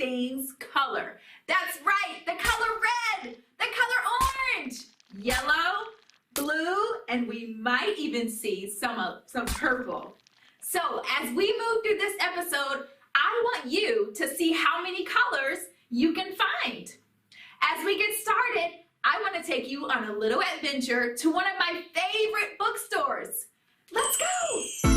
things color. That's right, the color red, the color orange, yellow, blue, and we might even see some purple. So as we move through this episode, I want you to see how many colors you can find. As we get started, I want to take you on a little adventure to one of my favorite bookstores. Let's go!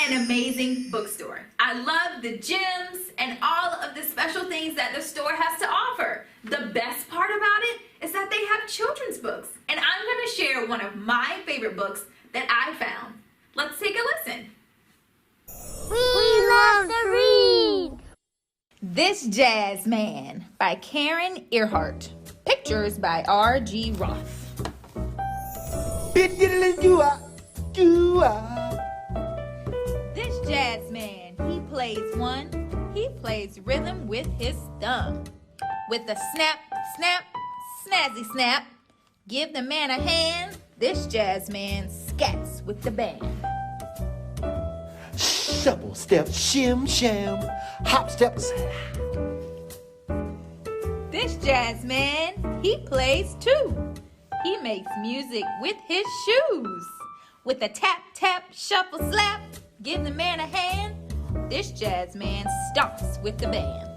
an amazing bookstore. I love the gems and all of the special things that the store has to offer. The best part about it is that they have children's books, and I'm going to share one of my favorite books that I found. Let's take a listen. We love to read. This Jazz Man by Karen Earhart. Pictures by R.G. Roth. This jazz man, he plays one. He plays rhythm with his thumb. With a snap, snap, snazzy snap. Give the man a hand. This jazz man scats with the band. Shuffle step, shim sham, hop step. This jazz man, he plays too. He makes music with his shoes. With a tap, tap, shuffle, slap, give the man a hand. This jazz man stomps with the band.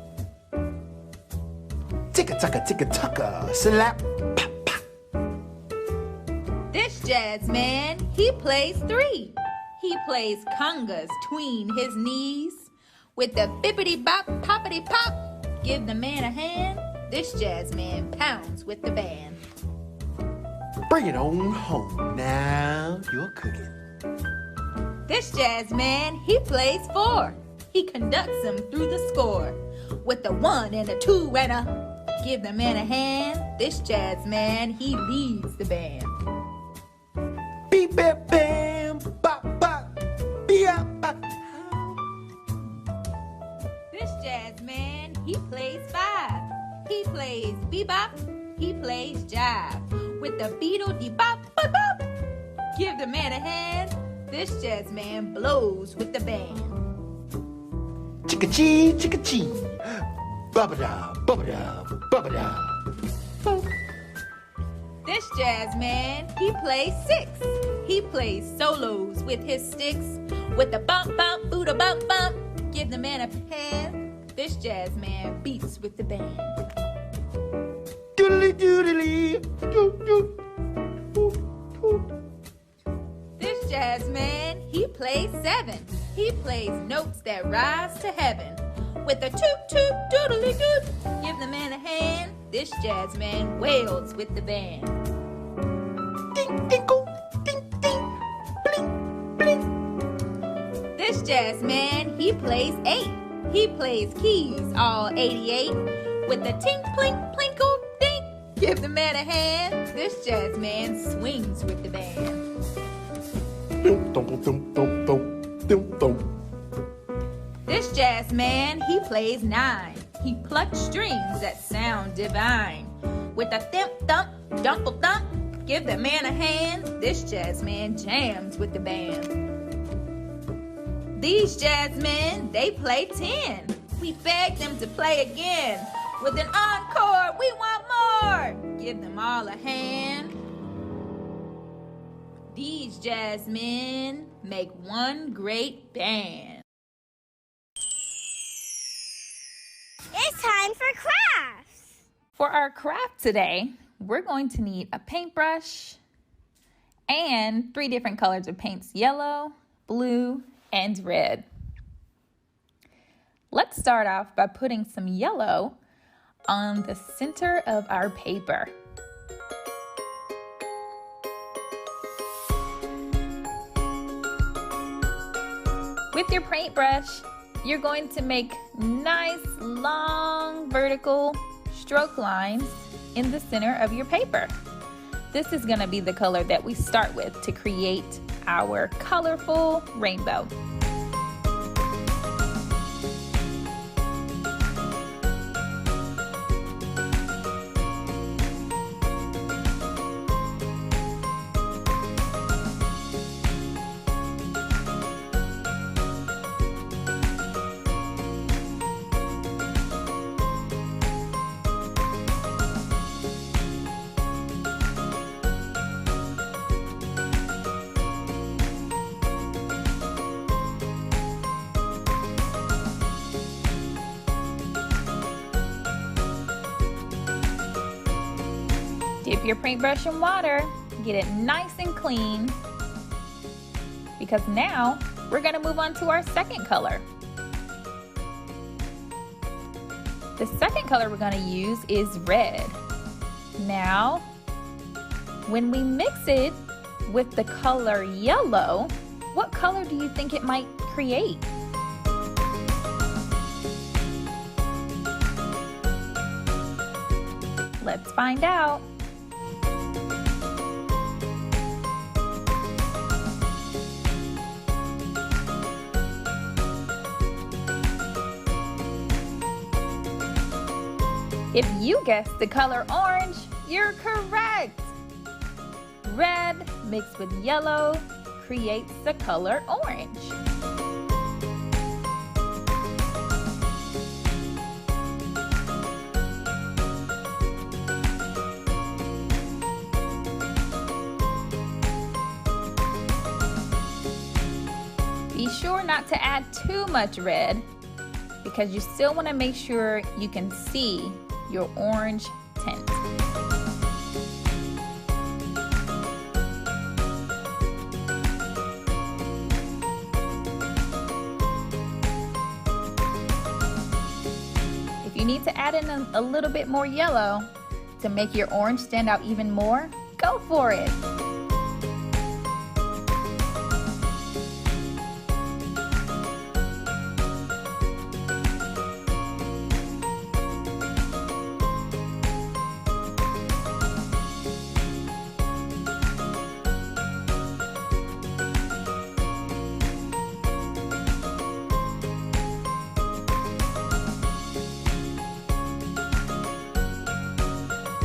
Ticka-tucka, slap, pop, pop. This jazz man, he plays three. He plays congas tween his knees. With the bippity-bop, poppity-pop, give the man a hand. This jazz man pounds with the band. Bring it on home, now you're cooking. This jazz man, he plays four. He conducts them through the score. With a 1 and a 2 and a, give the man a hand. This jazz man, he leads the band. Beep, bam, bam, bop, bop, beep, bop. This jazz man, he plays five. He plays bebop, he plays jive. With the beetle de bop, bop, bop. Give the man a hand. This jazz man blows with the band. Chicka-chee, chicka-chee. Bubba-da, bubba-da, bubba-da. This jazz man, he plays six. He plays solos with his sticks. With the bump, bump, booda, bump, bump. Give the man a hand. This jazz man beats with the band. Doodly doodly, doo doo, doo doo. This jazz man, he plays seven. He plays notes that rise to heaven. With a toot toot doodly doot, give the man a hand. This jazz man wails with the band. Ding dinkle, ding ding, bling bling. This jazz man, he plays eight. He plays keys all 88. With a tink plink plinkle dink, give the man a hand. This jazz man swings with the band. Dum dum dum dum dum dum dum. This jazz man, he plays nine. He plucks strings that sound divine. With a thimp thump, dumple thump, give the man a hand. This jazz man jams with the band. These jazz men, they play 10. We beg them to play again. With an encore, we want more. Give them all a hand. These jazz men make one great band. It's time for crafts. For our craft today, we're going to need a paintbrush and 3 different colors of paints: yellow, blue, and red. Let's start off by putting some yellow on the center of our paper. With your paintbrush, you're going to make nice, long, vertical stroke lines in the center of your paper. This is going to be the color that we start with to create our colorful rainbow. Dip your paintbrush in water, get it nice and clean, because now we're going to move on to our second color. The second color we're going to use is red. Now, when we mix it with the color yellow, what color do you think it might create? Let's find out. If you guessed the color orange, you're correct. Red mixed with yellow creates the color orange. Be sure not to add too much red because you still want to make sure you can see your orange tint. If you need to add in a little bit more yellow to make your orange stand out even more, go for it.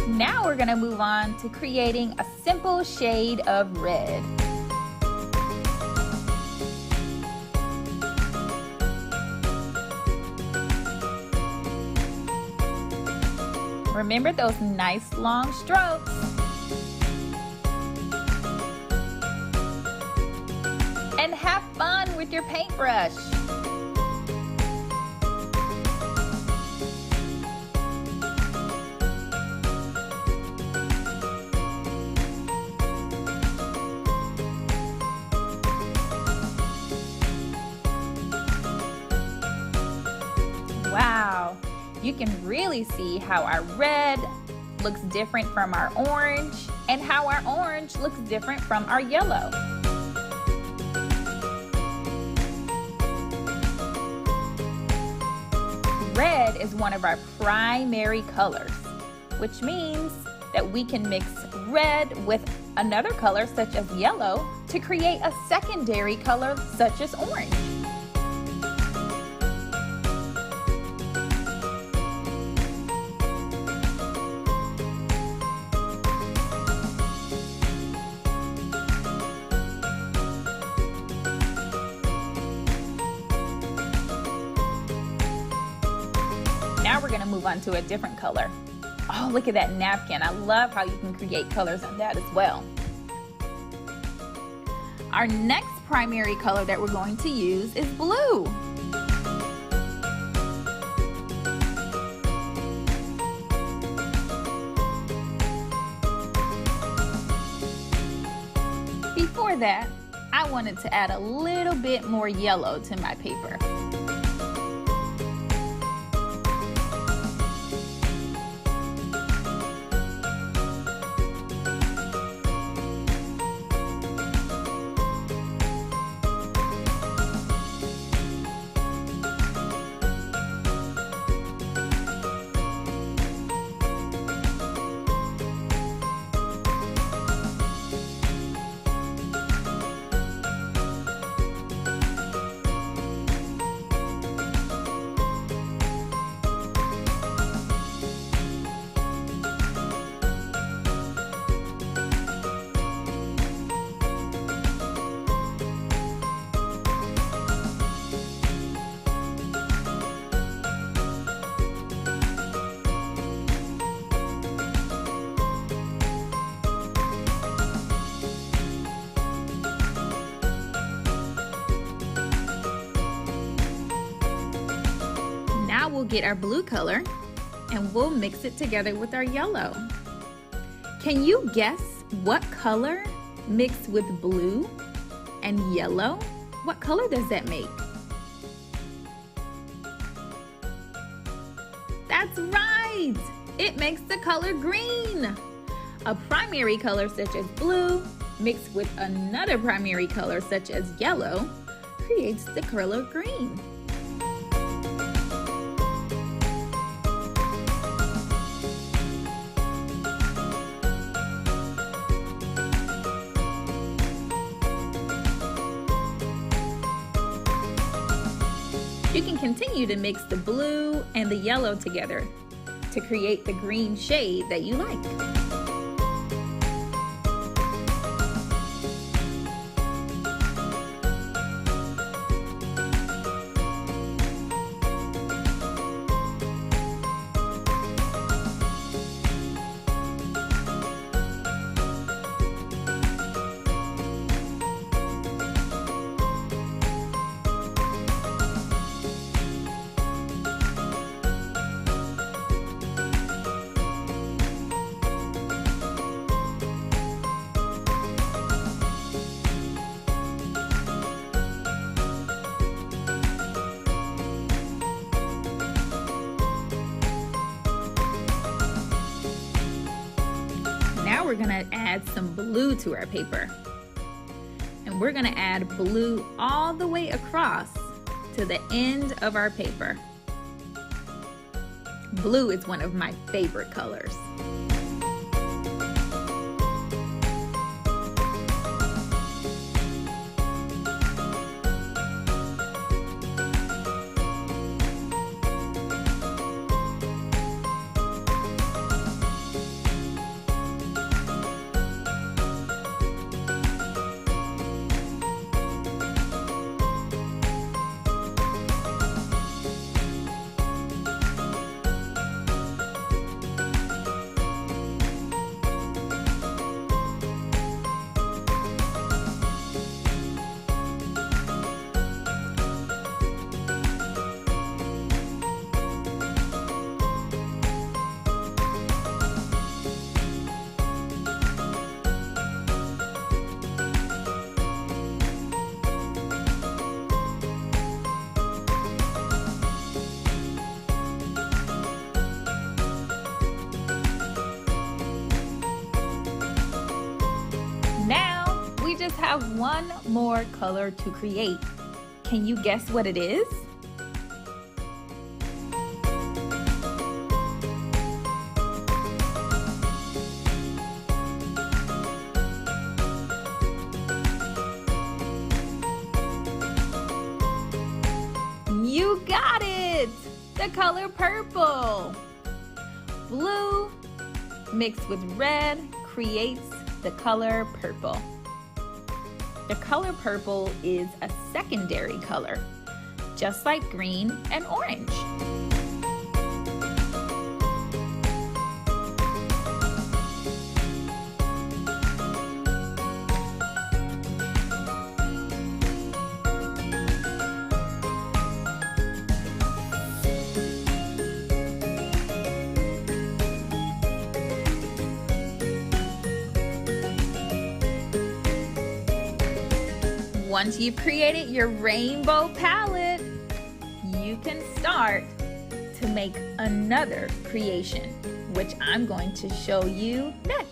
Now we're going to move on to creating a simple shade of red. Remember those nice long strokes. And have fun with your paintbrush. Wow, you can really see how our red looks different from our orange and how our orange looks different from our yellow. Red is one of our primary colors, which means that we can mix red with another color such as yellow to create a secondary color such as orange. Now we're going to move on to a different color. Oh, look at that napkin. I love how you can create colors on that as well. Our next primary color that we're going to use is blue. Before that, I wanted to add a little bit more yellow to my paper. Now we'll get our blue color and we'll mix it together with our yellow. Can you guess what color mixed with blue and yellow What color does that make? That's right! It makes the color green. A primary color such as blue mixed with another primary color such as yellow creates the color green. You can continue to mix the blue and the yellow together to create the green shade that you like. Now we're gonna add some blue to our paper. And we're gonna add blue all the way across to the end of our paper. Blue is one of my favorite colors. Now we just have one more color to create. Can you guess what it is? You got it! The color purple. Blue mixed with red creates the color purple. The color purple is a secondary color, just like green and orange. Once you've created your rainbow palette, you can start to make another creation, which I'm going to show you next.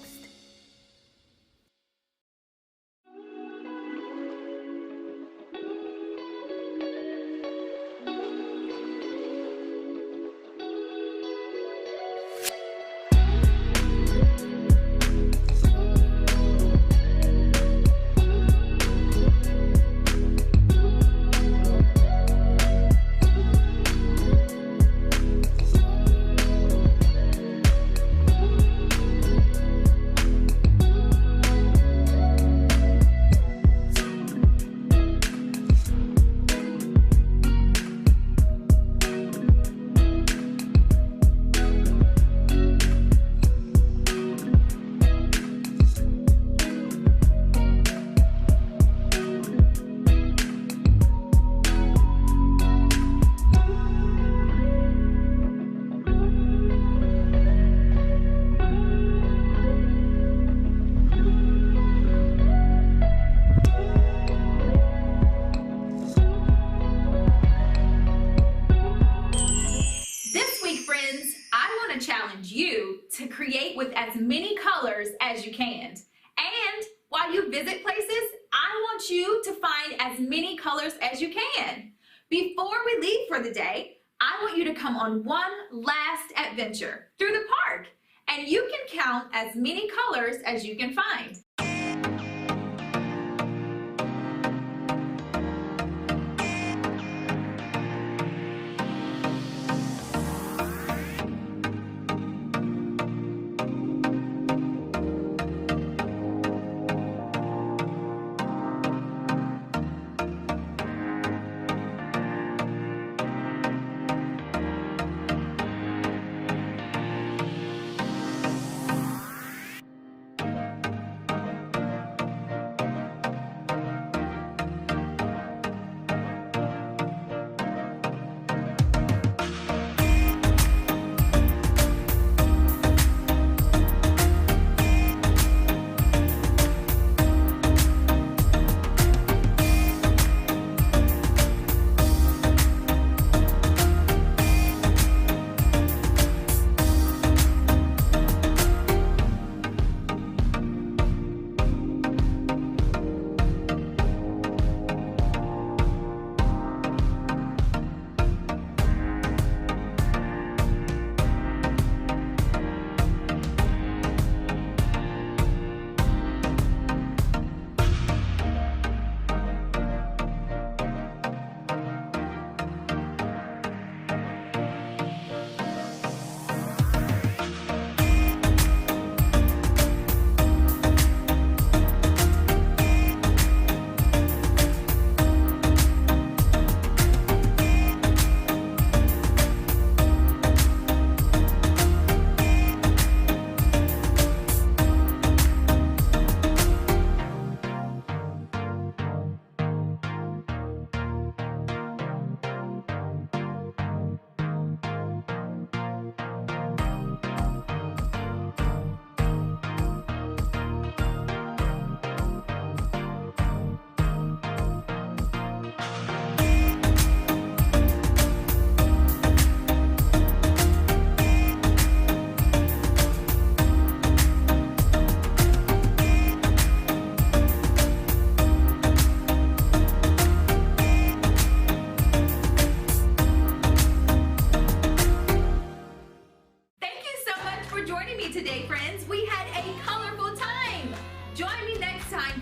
to create with as many colors as you can. And while you visit places, I want you to find as many colors as you can. Before we leave for the day, I want you to come on one last adventure through the park, and you can count as many colors as you can find.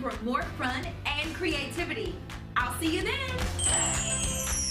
For more fun and creativity. I'll see you then.